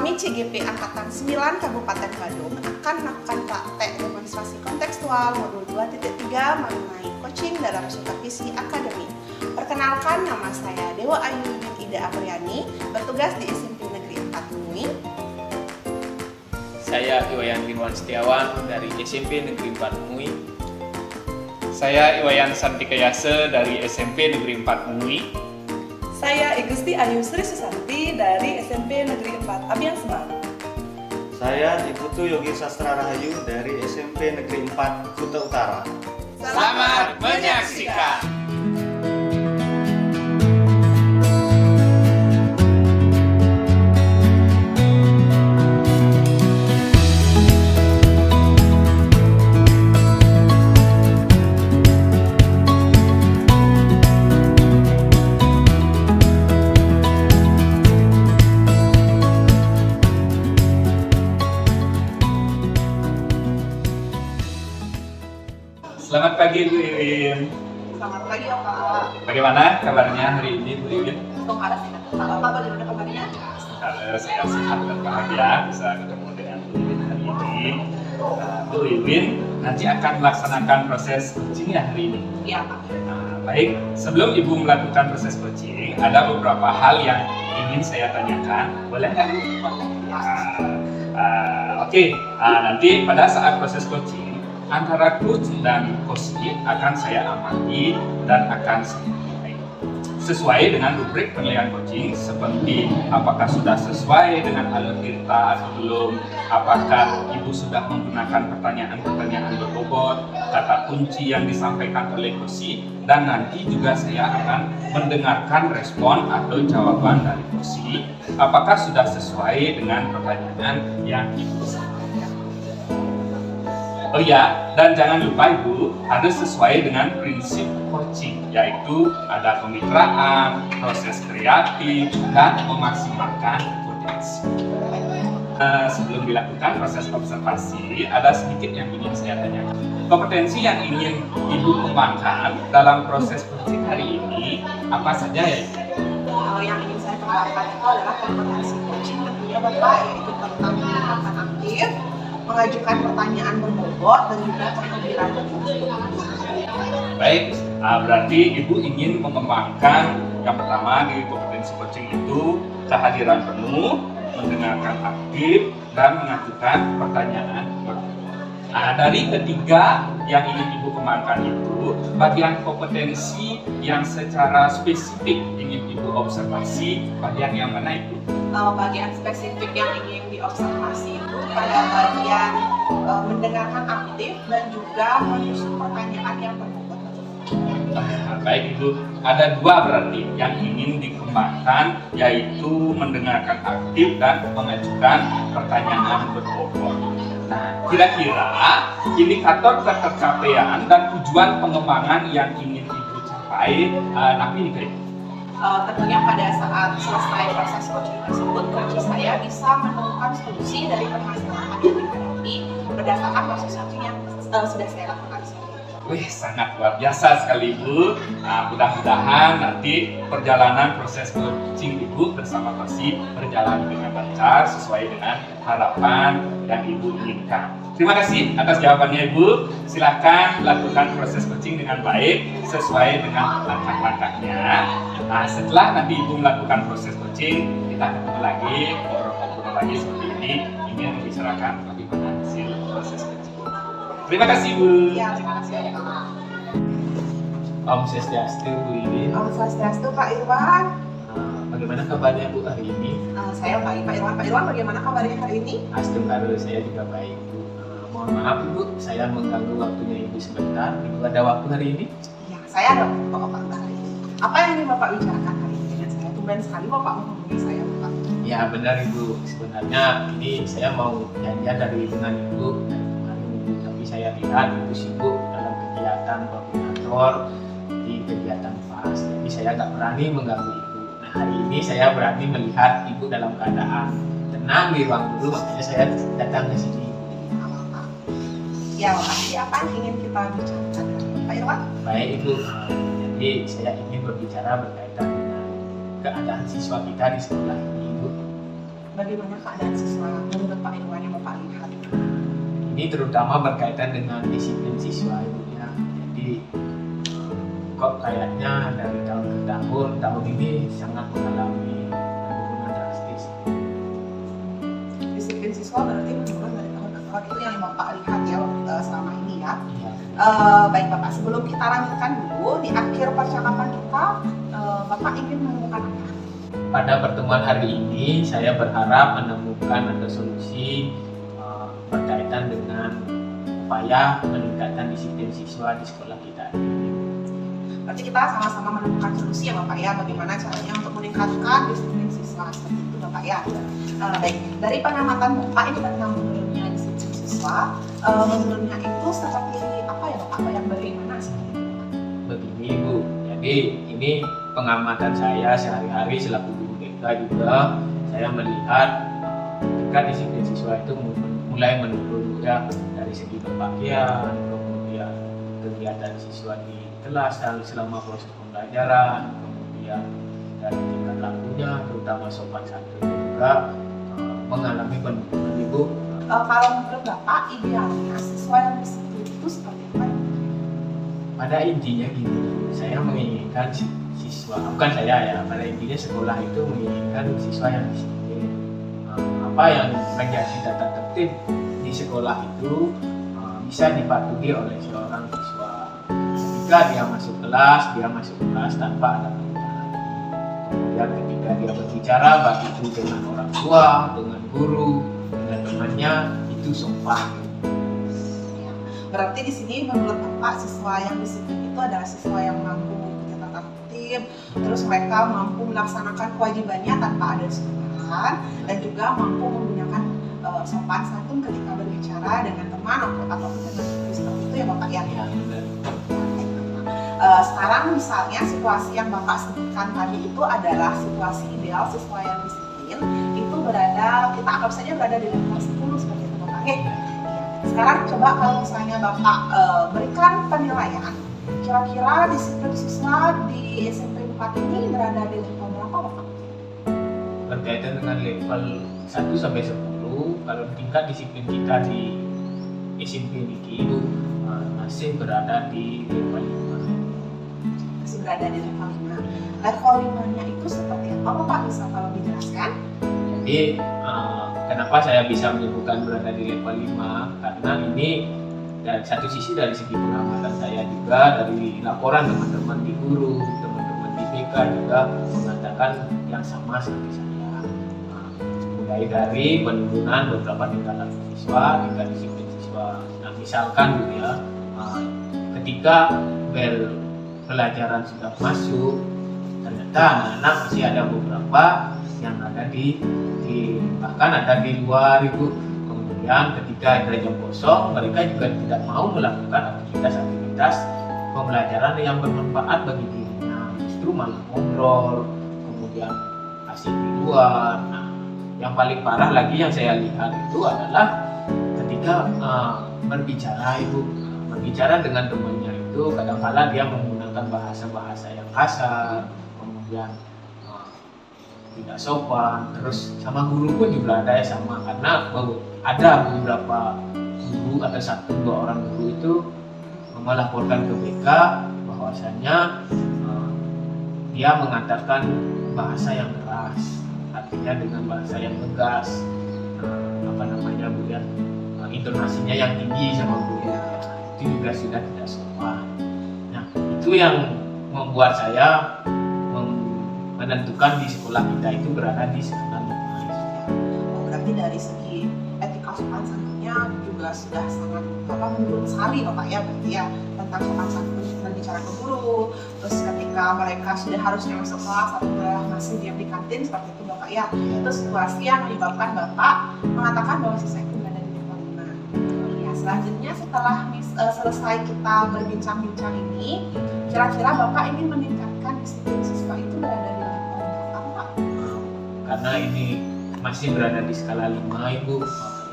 Kami CGP Angkatan 9 Kabupaten Badung akan melakukan praktek demonstrasi kontekstual modul 2.3 mengenai coaching dalam supervisi akademik. Perkenalkan, nama saya Dewa Ayu Ida Apriani, bertugas di SMP Negeri 4 Mui. Saya Iwayan Winwan Setiawan dari SMP Negeri 4 Mui. Saya Iwayan Santikayase dari SMP Negeri 4 Mui. Saya Igusti Ayu Sri Susanti dari SMP Negeri 4 Abian Semar. Saya Iputu Yogi Sastra Rahayu dari SMP Negeri 4 Kuta Utara. Selamat menyaksikan. Selamat pagi Bu Iwin. Selamat pagi Pak. Bagaimana kabarnya hari ini Bu Iwin? Bapak bagaimana kabarnya? Saya sehat dan bahagia bisa ketemu dengan Bu Iwin hari ini. Bu Iwin nanti akan melaksanakan proses coaching ya hari ini. Iya Pak. Baik, sebelum Ibu melakukan proses coaching, ada beberapa hal yang ingin saya tanyakan. Boleh nggak Bu? Oke, nanti pada saat proses coaching antara coach dan coachee akan saya amati dan akan saya sesuai dengan rubrik penilaian coaching, seperti apakah sudah sesuai dengan alur cerita atau belum, apakah Ibu sudah menggunakan pertanyaan-pertanyaan berbobot, kata kunci yang disampaikan oleh coachee, dan nanti juga saya akan mendengarkan respon atau jawaban dari coachee, apakah sudah sesuai dengan pertanyaan yang Ibu sampaikan. Oh iya, dan jangan lupa Ibu, harus sesuai dengan prinsip coaching, yaitu ada kemitraan, proses kreatif, dan memaksimalkan potensi. Sebelum dilakukan proses observasi, ada sedikit yang ingin saya tanyakan. Kompetensi yang ingin Ibu kembangkan dalam proses coaching hari ini, apa saja ya Ibu? Yang ingin saya kembangkan itu adalah kompetensi coaching tentunya Bapak, yaitu tentang pendidikan aktif, mengajukan pertanyaan berbobot, dan juga kehadiran Baik, berarti Ibu ingin mengembangkan yang pertama di kompetensi coaching itu kehadiran penuh, mendengarkan aktif, dan mengajukan pertanyaan berbobot. Dari ketiga yang ingin Ibu kembangkan itu, bagian kompetensi yang secara spesifik ingin Ibu observasi, bagian yang mana itu? Bagian spesifik yang ingin diobservasi itu pada bagian mendengarkan aktif dan juga menyusun pertanyaan yang berbobot. Baik Ibu, ada dua berarti yang ingin dikembangkan, yaitu mendengarkan aktif dan mengajukan pertanyaan berbobot. Nah, kira-kira indikator ketercapaian dan tujuan pengembangan yang ingin Ibu capai, nanti nih Tentunya pada saat selesai proses coaching tersebut, coach saya bisa menemukan solusi dari permasalahan yang dihadapi berdasarkan proses coaching yang sudah saya lakukan. Wih, sangat luar biasa sekali Ibu. Mudah-mudahan nanti perjalanan proses coaching Ibu bersama coachee berjalan dengan lancar sesuai dengan harapan yang Ibu inginkan. Terima kasih atas jawabannya Ibu. Silakan lakukan proses coaching dengan baik sesuai dengan langkah-langkahnya. Setelah nanti Ibu melakukan proses coaching, kita ketemu lagi, ngobrol-ngobrol lagi seperti ini, ingin membicarakan bagaimana hasil proses coaching. Terima kasih Bu. Ya, terima kasih Pak. Om Swastiastu Bu Iwin. Om Swastiastu Pak Irwan. Bagaimana kabarnya Bu hari ini? Saya baik Pak Irwan. Pak Irwan bagaimana kabarnya hari ini? Astaga, saya juga baik Bu. Mohon maaf Bu, saya mengganggu waktunya Ibu sebentar. Ibu ada waktu hari ini? Ya, saya ada Bapak hari ini. Apa yang ingin Bapak bicarakan hari ini dengan saya? Tumben sekali Bapak menghubungi saya Bapak. Ya benar Ibu, sebenarnya ini saya mau janjian dari dengan Ibu dari kemarin Ibu, tapi saya lihat Ibu sibuk dalam kegiatan koordinator di kegiatan FAS, jadi saya nggak berani mengganggu Ibu. Nah hari ini saya berani melihat Ibu dalam keadaan tenang di ruang guru, makanya saya datang ke sini. Ya, apa yang ingin kita bicarakan Pak Irwan? Baik Ibu, jadi saya ingin berbicara berkaitan dengan keadaan siswa kita di sekolah ini Ibu. bagaimana keadaan siswa menurut Pak Irwan yang Bapak lihat? Ini terutama berkaitan dengan disiplin siswa Ibu ya. Jadi kok kayaknya dari tahun ke tahun ini sangat mengalami penurunan drastis. Disiplin siswa berarti menurun dari tahun ke tahun, itu yang Bapak lihat ya selama ini ya. Iya. Baik Bapak, sebelum kita lanjutkan dulu, di akhir percakapan kita, Bapak ingin menemukan apa? Pada pertemuan hari ini saya berharap menemukan ada solusi berkaitan dengan upaya meningkatkan disiplin siswa di sekolah kita ini. Berarti kita sama-sama menemukan solusi ya Bapak ya, bagaimana caranya untuk meningkatkan disiplin siswa seperti itu Bapak ya. Baik, dari pengamatan Bapak ini tentang menurunnya disiplin siswa, menurunnya itu seperti apa ya Bapak, yang bagaimana seperti itu? Begini Ibu, jadi ini pengamatan saya sehari-hari selaku guru BK juga, saya melihat ketika disiplin siswa itu mulai menurun ya, dari segi berpakaian, kemudian kegiatan siswa di kelas selama proses pembelajaran, kemudian dari tingkat lakunya, terutama sopan santun juga mengalami penurunan Ibu. Kalau menurut Bapak, idealnya siswa yang disiplin itu seperti apa? Pada intinya gini, saya menginginkan siswa, bukan saya ya, pada intinya sekolah itu menginginkan siswa yang disiplin. Apa yang menjadi tata tertib di sekolah itu bisa dipatuhi oleh seorang siswa. Ketika dia masuk kelas tanpa ada pembicaraan. Kemudian ketika dia berbicara, baik itu dengan orang tua, dengan guru, dengan temannya, itu sopan. Ya, berarti di sini menurut Bapak, siswa yang disiplin itu adalah siswa yang mampu mengikuti tata tertib, terus mereka mampu melaksanakan kewajibannya tanpa ada kesalahan, dan juga mampu menggunakan sopan santun ketika berbicara dengan teman ataupun dengan guru, seperti itu ya Bapak ya. Ya, benar. Sekarang misalnya situasi yang Bapak sebutkan tadi itu adalah situasi ideal siswa yang disiplin itu berada, kita anggap saja berada di level 10 seperti itu Bapak. Iya. Sekarang coba kalau misalnya Bapak berikan penilaian, kira-kira disiplin siswa di SMP 4 ini berada di level berapa Bapak? Berkaitan dengan level 1 sampai 10, kalau tingkat disiplin kita di SMP ini Ibu masih berada di level 5. Masih berada di level 5. Level 5-nya itu seperti apa Bapak, bisa kalau dijelaskan? Jadi kenapa saya bisa menyebutkan berada di level 5? Karena ini dari satu sisi dari segi pengamatan saya juga, dari laporan teman-teman di guru, teman-teman di BK juga mengatakan yang sama seperti saya. Mulai dari penurunan beberapa tingkatan siswa, tingkat disiplin siswa. Nah misalkan gitu ya, ketika bel pelajaran sudah masuk, ternyata anak-anak masih ada beberapa yang ada di bahkan ada di luar Ibu. Kemudian ketika ada jam kosong, mereka juga tidak mau melakukan aktivitas pembelajaran yang bermanfaat bagi dirinya, justru malah ngobrol, kemudian asik di luar. Nah, yang paling parah lagi yang saya lihat itu adalah ketika berbicara Ibu, berbicara dengan temannya itu kadang-kala dia menggunakan bahasa-bahasa yang kasar, kemudian tidak sopan, terus sama guru pun juga ada ya sama, karena ada beberapa guru, ada 1-2 orang guru itu melaporkan ke BK bahwasannya dia mengatakan bahasa yang keras, artinya dengan bahasa yang tegas, Bu ya, intonasinya yang tinggi sama guru, itu juga sudah tidak sopan. Nah itu yang membuat saya menentukan di sekolah kita itu berada di skala 5. Berarti dari segi etika sopan santunnya juga sudah sangat menurun sekali Bapak ya, berarti ya, tentang sopan santun berbicara ke guru, terus ketika mereka sudah harusnya masuk kelas atau malah masih diam di kantin seperti itu Bapak ya. Itu situasi yang menyebabkan Bapak mengatakan bahwa siswa itu berada di level 5. Ya, selanjutnya setelah selesai kita berbincang-bincang ini, kira-kira Bapak ingin meningkatkan disiplin siswa itu berada di level berapa Pak? Karena ini masih berada di skala 5 Ibu,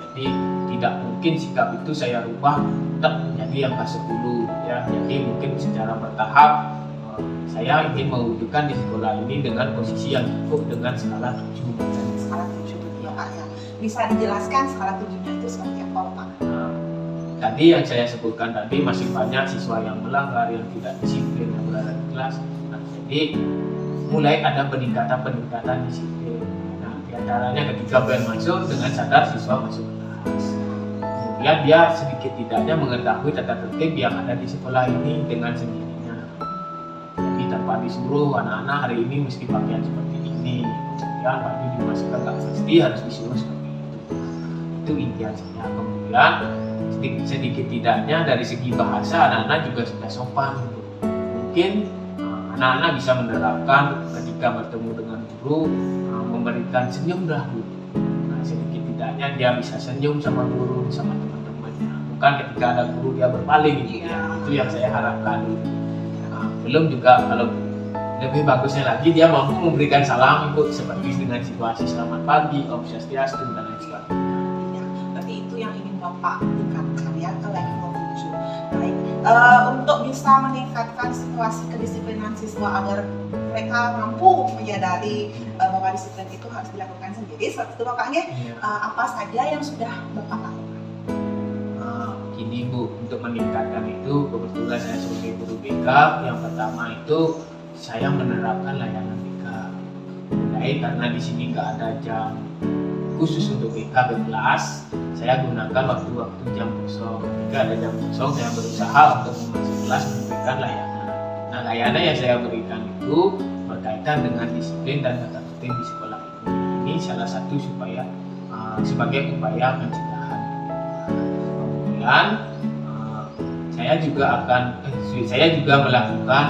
jadi tidak mungkin sikap itu saya rubah tetap menjadi angka 10 ya. Jadi mungkin secara bertahap saya ingin mewujudkan di sekolah ini dengan posisi yang cukup dengan skala 7. Skala 7 ya Pak Bisa dijelaskan skala 7-nya itu seperti apa, Pak? Nah, tadi yang saya sebutkan tadi masih banyak siswa yang melanggar, yang tidak disiplin, yang berada di kelas. Nah, jadi mulai ada peningkatan disiplin. Nah, diantaranya ketika bel masuk dengan sadar siswa masuk kelas. Kemudian dia sedikit tidaknya mengetahui tata tertib yang ada di sekolah ini dengan sendirinya. Jadi tanpa disuruh anak-anak hari ini mesti pakaian seperti ini. Kemudian baju dimasukkan tak mesti harus disuruh seperti itu. Itu impian saya. Kemudian sedikit tidaknya dari segi bahasa anak-anak juga sudah sopan. Mungkin anak-anak bisa menerapkan ketika bertemu dengan guru memberikan senyum dahulu. Nah, sedikit tidaknya dia bisa senyum sama guru, sama teman-temannya. Bukan ketika ada guru dia berpaling gitu ya. Itu yang saya harapkan. Nah, belum juga kalau lebih bagusnya lagi dia mampu memberikan salam itu seperti dengan situasi selamat pagi, Om Swastiastu dan lain sebagainya. Ya, berarti itu yang ingin Bapak tingkatkan ya ke level 7. Baik, untuk bisa meningkatkan situasi kedisiplinan siswa agar mereka mampu menyadari bahwa disiplin itu harus dilakukan sendiri. Seperti itu Bapaknya, apa saja yang sudah Bapak lakukan? Gini Bu, untuk meningkatkan itu kebetulan saya sebagai guru BK, yang pertama itu saya menerapkan layanan BK. Mulai karena di sini nggak ada jam khusus untuk BK berkelas, saya gunakan waktu-waktu jam kosong. Jika ada jam kosong, saya berusaha untuk masuk kelas memberikan layanan. Nah, layanan yang saya berikan itu berkaitan dengan disiplin dan tata tertib di sekolah ini. Ini salah satu sebagai upaya pencegahan. Kemudian saya juga melakukan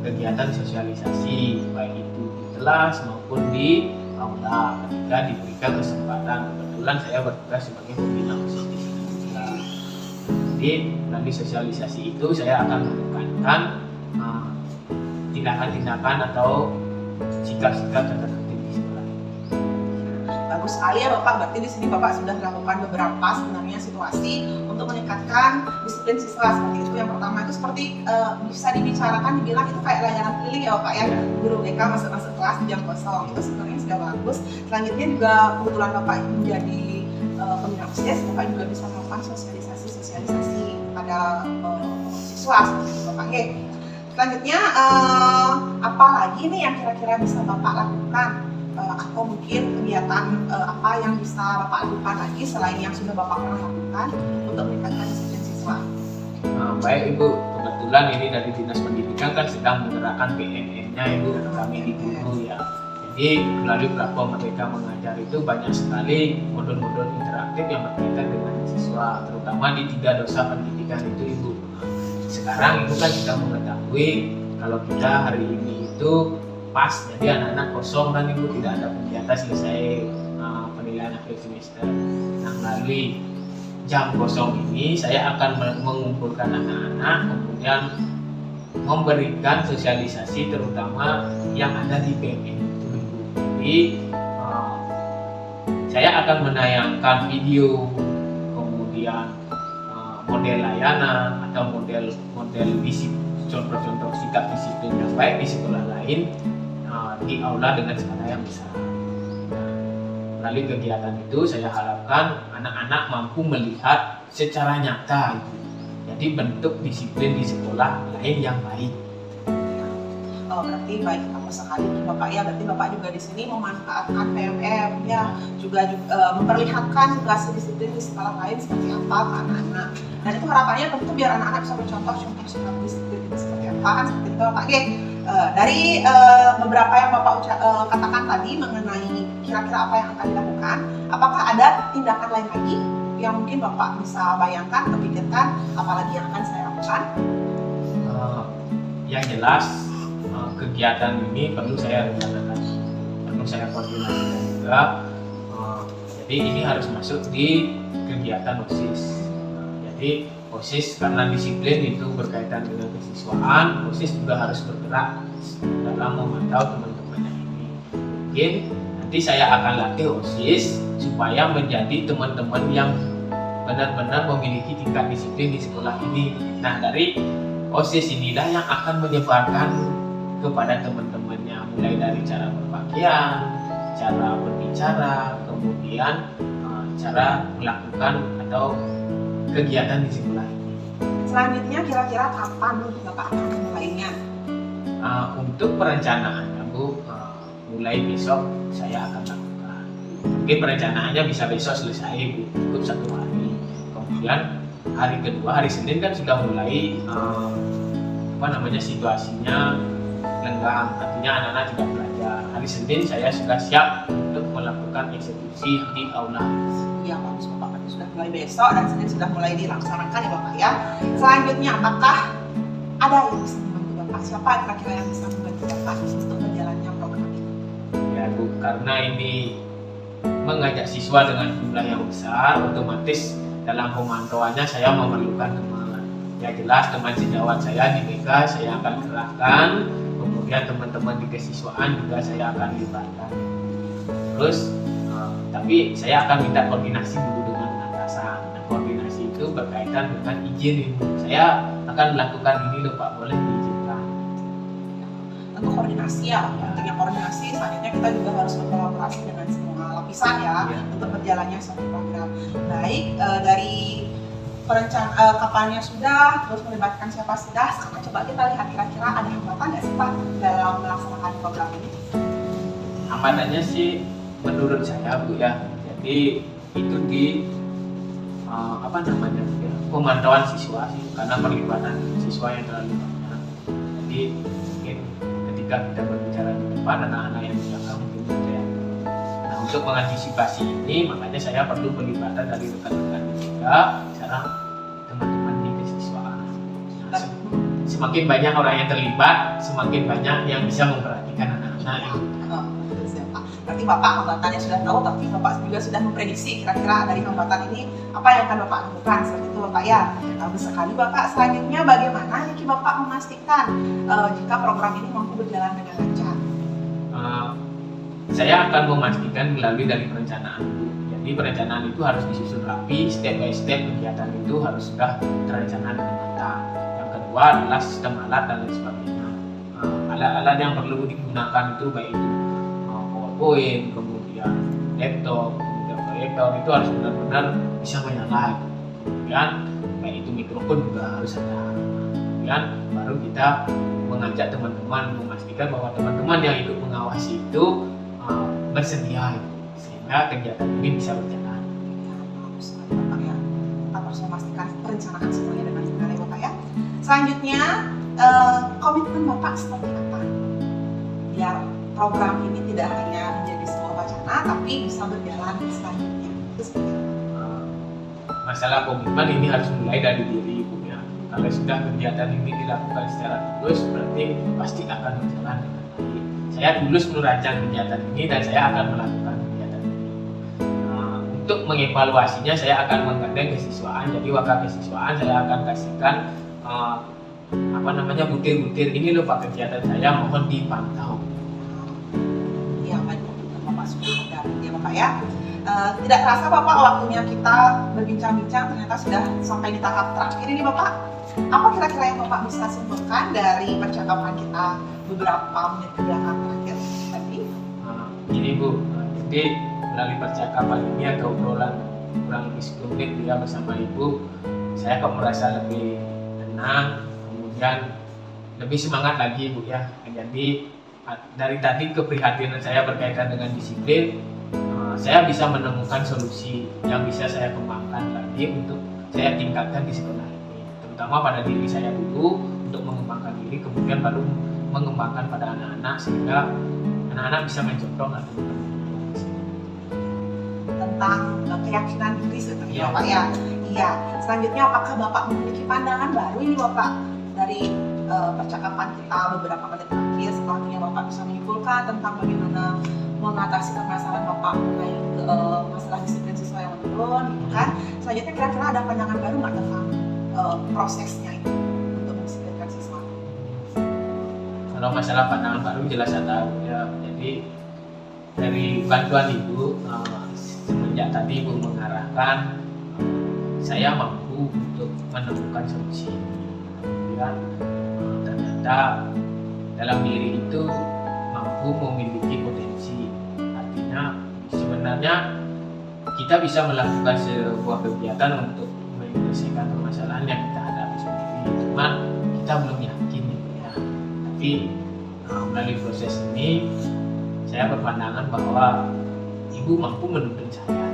kegiatan sosialisasi baik itu di kelas maupun di aula ketika diberikan kesempatan. Kebetulan saya bertugas sebagai pembina OSIS di sini juga. Jadi melalui sosialisasi itu saya akan menekankan tindakan-tindakan atau sikap-sikap tata tertib di sekolah. Bagus sekali ya Bapak, berarti di sini Bapak sudah melakukan beberapa sebenarnya situasi untuk meningkatkan disiplin siswa seperti itu. Yang pertama itu seperti bisa dibicarakan, dibilang itu kayak layanan keliling ya Bapak ya, guru BK masuk kelas di jam kosong, itu sebenarnya sudah bagus. Selanjutnya juga kebetulan Bapak menjadi pembina OSIS, Bapak juga bisa melakukan sosialisasi pada siswa seperti itu Bapak ya. Selanjutnya apa lagi nih yang kira-kira bisa Bapak lakukan? Atau mungkin kegiatan apa yang bisa Bapak lakukan lagi selain yang sudah Bapak pernah lakukan untuk meningkatkan disiplin siswa? Baik Ibu, kebetulan ini dari Dinas Pendidikan kan sedang menerapkan PMM-nya Ibu, kami di guru ya. Jadi melalui platform Merdeka Mengajar itu banyak sekali modul-modul interaktif yang berkaitan dengan siswa, terutama di 3 dosa pendidikan itu Ibu. Sekarang Ibu kan sudah mengetahui kalau kita hari ini itu pas, jadi anak-anak kosong kan Ibu, tidak ada kegiatan selesai penilaian akhir semester. Nah, melalui jam kosong ini saya akan mengumpulkan anak-anak, kemudian memberikan sosialisasi terutama yang ada di PMN itu Ibu. Jadi saya akan menayangkan video, kemudian model layanan atau model contoh-contoh sikap disiplin yang baik di sekolah lain di aula dengan skala yang besar. Melalui kegiatan itu saya harapkan anak-anak mampu melihat secara nyata itu. Jadi bentuk disiplin di sekolah lain yang baik. Berarti baik sekali Bapak ya, berarti Bapak juga di sini memanfaatkan PMM ya, juga memperlihatkan juga disiplin di sekolah lain seperti apa ke anak-anak. Dan itu harapannya tentu biar anak-anak bisa bercontoh sikap disiplin itu seperti apa kan, seperti itu Bapak G. Dari beberapa yang Bapak katakan tadi mengenai kira-kira apa yang akan dilakukan, apakah ada tindakan lain lagi yang mungkin Bapak bisa bayangkan, terpikirkan, apalagi yang akan saya lakukan? Yang jelas kegiatan ini perlu saya rencanakan, perlu saya koordinasikan juga. Jadi ini harus masuk di kegiatan OSIS. Jadi OSIS karena disiplin itu berkaitan dengan kesiswaan, OSIS juga harus bergerak dalam memantau teman-temannya ini. Mungkin nanti saya akan latih OSIS supaya menjadi teman-teman yang benar-benar memiliki tingkat disiplin di sekolah ini. Nah, dari OSIS inilah yang akan menyebarkan kepada teman-temannya, mulai dari cara berpakaian, cara berbicara, kemudian cara melakukan atau kegiatan di sekolah ini. Selanjutnya kira-kira kapan Bapak akan memulainya? Untuk perencanaannya Bu, mulai besok saya akan lakukan. Mungkin perencanaannya bisa besok selesai Bu, cukup 1 hari. Kemudian hari kedua, hari Senin kan sudah mulai situasinya lenggang, artinya anak-anak tidak belajar. Hari Senin saya sudah siap untuk melakukan eksekusi di aula. Ya bagus Bapak, berarti sudah mulai besok dan Senin sudah mulai dilaksanakan ya Bapak ya. Selanjutnya apakah ada yang bisa membantu Bapak? Siapa kira-kira yang bisa membantu Bapak untuk berjalannya program ini? Ya Bu, karena ini mengajak siswa dengan jumlah yang besar, otomatis dalam pemantauannya saya memerlukan teman. Ya jelas teman sejawat saya di BK saya akan kerahkan, kemudian teman-teman di kesiswaan juga saya akan libatkan. Terus tapi saya akan minta koordinasi dulu dengan atasan. Nah, koordinasi itu berkaitan dengan izin Ibu. Saya akan melakukan ini loh Pak, boleh diizinkan. Tentu koordinasi ya, pentingnya koordinasi. Selanjutnya kita juga harus berkolaborasi dengan semua lapisan ya, untuk berjalannya suatu program. Baik, dari kapannya sudah, terus melibatkan siapa sudah. Sekarang coba kita lihat kira-kira ada hambatan nggak sih Pak dalam melaksanakan program ini? Hambatannya sih menurut saya Bu ya, jadi itu di pemantauan siswa sih, karena perlibatan siswa yang terlalu banyak. Jadi mungkin ketika kita berbicara di depan, anak-anak yang di belakang mungkin saja. Nah, untuk mengantisipasi ini makanya saya perlu pelibatan dari rekan-rekan juga, sekarang teman-teman di kesiswaan. Nah, semakin banyak orang yang terlibat, semakin banyak yang bisa memperhatikan anak-anak. Berarti Bapak hambatannya sudah tahu, tapi Bapak juga sudah memprediksi kira-kira dari hambatan ini apa yang akan Bapak lakukan. Seperti itu Bapak ya. Bagus sekali Bapak. Selanjutnya bagaimana Niki Bapak memastikan jika program ini mampu berjalan dengan lancar? Saya akan memastikan melalui dari perencanaan. Jadi perencanaan itu harus disusun rapi, step by step kegiatan itu harus sudah terencana dengan matang. Yang kedua adalah sistem alat dan lain sebagainya. Alat-alat yang perlu digunakan itu baik itu PowerPoint, kemudian laptop, kemudian proyektor itu harus benar-benar bisa menyala. Kemudian baik itu mikrofon juga harus ada. Kemudian baru kita mengajak teman-teman memastikan bahwa teman-teman yang ikut mengawasi itu bersedia, sehingga kegiatan ini bisa berjalan. Bagus sekali Bapak ya. Kita harus memastikan perencanaan semuanya dengan benar ya Bapak ya. Selanjutnya komitmen Bapak seperti apa? Biar program ini tidak hanya menjadi sebuah wacana, tapi bisa berjalan selanjutnya. Itu seperti apa? Masalah komitmen ini harus mulai dari diri Ibu ya. Kalau sudah kegiatan ini dilakukan secara tulus, berarti pasti akan berjalan dengan baik. Saya tulus merancang kegiatan ini dan saya akan melakukan kegiatan ini. Untuk mengevaluasinya saya akan menggandeng kesiswaan. Jadi wakil kesiswaan saya akan kasihkan butir-butir ini loh Pak kegiatan saya, mohon dipantau. Ya Pak, Bapak sudah ada ya Bapak ya. Tidak terasa Bapak waktunya kita berbincang-bincang ternyata sudah sampai di tahap terakhir ini Bapak. Apa kira-kira yang Bapak bisa simpulkan dari percakapan kita beberapa menit ke belakang terakhir tadi? Ini Bu, jadi melalui percakapan ini atau obrolan kurang lebih 10 menit dia bersama Ibu, saya kok merasa lebih tenang, kemudian lebih semangat lagi Bu ya. Jadi dari tadi keprihatinan saya berkaitan dengan disiplin, saya bisa menemukan solusi yang bisa saya kembangkan lagi untuk saya tingkatkan di sekolah ini, terutama pada diri saya dulu untuk mengembangkan diri, kemudian baru mengembangkan pada anak-anak sehingga anak-anak bisa mencontoh atau tentang keyakinan diri seperti Ya. Bapak ya. Iya. Selanjutnya apakah Bapak memiliki pandangan baru ini Bapak dari percakapan kita beberapa menit terakhir, setelahnya Bapak bisa menyimpulkan tentang bagaimana mengatasi permasalahan Bapak mengenai masalah disiplin siswa yang menurun, gitu kan? Selanjutnya kira-kira ada pandangan baru nggak tentang prosesnya itu untuk mendisiplinkan siswa? Kalau masalah pandangan baru jelas ada ya. Jadi dari bantuan Ibu semenjak tadi Ibu mengarahkan, saya mampu untuk menemukan solusi. Kemudian ternyata dalam diri itu mampu memiliki potensi. Artinya sebenarnya kita bisa melakukan sebuah kegiatan untuk menyelesaikan permasalahan yang kita hadapi sendiri. Cuma kita belum yakin gitu ya. Tapi melalui proses ini saya berpandangan bahwa ibu mampu menuntun saya.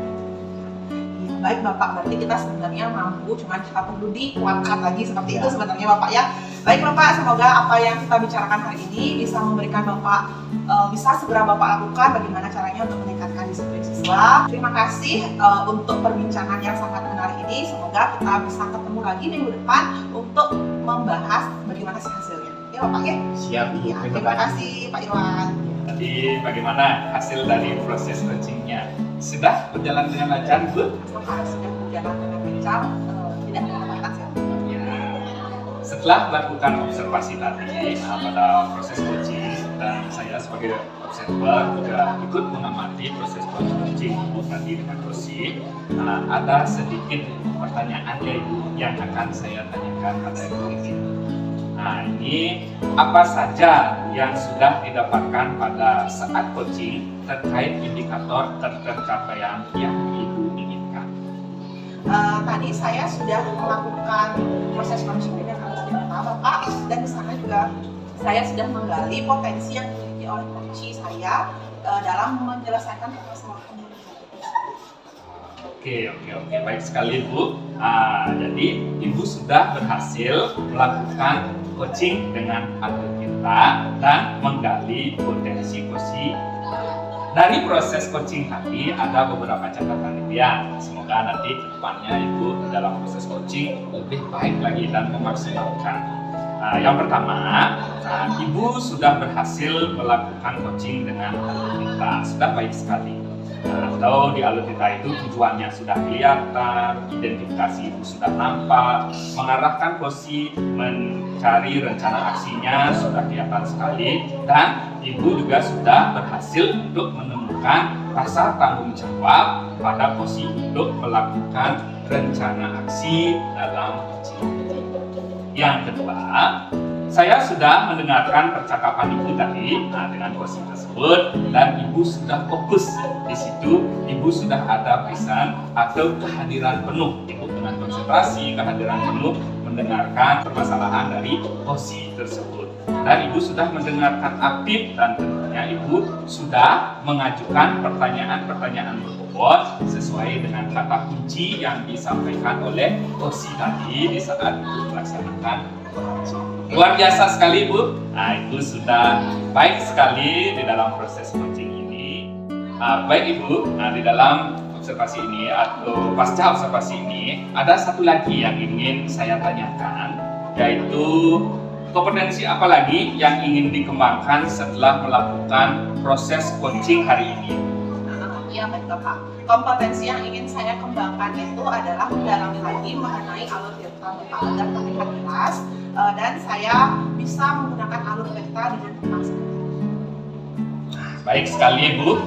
Ya, baik Bapak, berarti kita sebenarnya mampu, cuman kita perlu dikuatkan lagi seperti itu sebenarnya Bapak ya. Baik Bapak, semoga apa yang kita bicarakan hari ini bisa memberikan Bapak, bisa segera Bapak lakukan bagaimana caranya untuk meningkatkan disiplin siswa. Terima kasih untuk perbincangan yang sangat menarik ini. Semoga kita bisa ketemu lagi minggu depan untuk membahas bagaimana sih hasilnya. Ya Bapak ya? Siap. Iya, terima kasih Pak Irwan. Jadi bagaimana hasil dari proses coachingnya? Sudah berjalan dengan lancar, Bu? Bapak sudah berjalan dengan lancar, tidak ada hambatan sih. Setelah melakukan observasi tadi pada proses coaching, dan saya sebagai observer juga ikut mengamati proses coaching Ibu tadi dengan Rosi, ada sedikit pertanyaan ya Ibu yang akan saya tanyakan pada Ibu ini. Nah, ini apa saja yang sudah didapatkan pada saat coaching terkait indikator tercapaian yang Ibu inginkan? Tadi saya sudah melakukan proses coaching dengan Bapak, dan di sana juga saya sudah menggali potensi yang dimiliki oleh coach saya dalam menyelesaikan permasalahan komunikasi. Oke, baik sekali Bu. Jadi Ibu sudah berhasil melakukan coaching dengan atlet kita dan menggali potensi Kosi. Dari proses coaching tadi ada beberapa catatan impian. Semoga nanti ke depannya Ibu dalam proses coaching lebih baik lagi dan memaksimalkan. Yang pertama, Ibu sudah berhasil melakukan coaching dengan alutsista. Sudah baik sekali. Atau di alutsista itu tujuannya sudah kelihatan, identifikasi Ibu sudah nampak, mengarahkan Kosi mencari rencana aksinya sudah kelihatan sekali, dan Ibu juga sudah berhasil untuk menemukan rasa tanggung jawab pada Kosi untuk melakukan rencana aksi dalam coaching. Yang kedua, saya sudah mendengarkan percakapan Ibu tadi dengan Kosi tersebut, dan Ibu sudah fokus di situ. Ibu sudah ada pesan atau kehadiran penuh. Ibu dengan konsentrasi, kehadiran penuh mendengarkan permasalahan dari Kosi tersebut. Dan Ibu sudah mendengarkan aktif, dan tentunya Ibu sudah mengajukan pertanyaan-pertanyaan berbobot sesuai dengan kata kunci yang disampaikan oleh Kosi tadi di saat Ibu melaksanakan coaching. Luar biasa sekali Bu. Ibu sudah baik sekali di dalam proses coaching ini. Baik Ibu, di dalam observasi ini atau pasca observasi ini ada satu lagi yang ingin saya tanyakan, yaitu kompetensi apa lagi yang ingin dikembangkan setelah melakukan proses coaching hari ini? Ya baik Bapak, kompetensi yang ingin saya kembangkan itu adalah mendalami lagi mengenai alur delta Bapak agar terlihat jelas, dan saya bisa menggunakan alur delta dengan maksimal. Baik sekali Bu.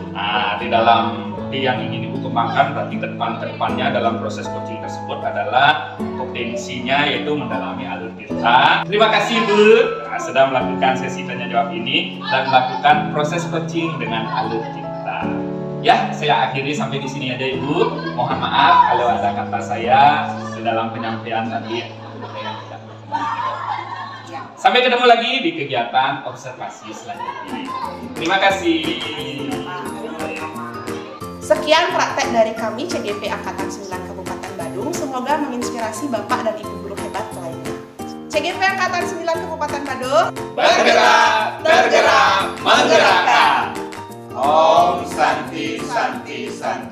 Di dalam yang ingin Ibu kembangkan berarti kedepannya dalam proses coaching tersebut adalah kompetensinya yaitu mendalami alur delta. Terima kasih Bu sudah melakukan sesi tanya jawab ini dan melakukan proses coaching dengan alur delta. Ya, saya akhiri sampai di sini aja Ibu. Mohon maaf kalau ada kata saya di dalam penyampaian tadi yang tidak berkenan. Sampai ketemu lagi di kegiatan observasi selanjutnya. Terima kasih. Sekian praktek dari kami CGP Angkatan 9 Kabupaten Badung. Semoga menginspirasi Bapak dan Ibu guru hebat lainnya. CGP Angkatan 9 Kabupaten Badung, Bergerak, tergerak, menggerakkan. Om Santi Santi Santi.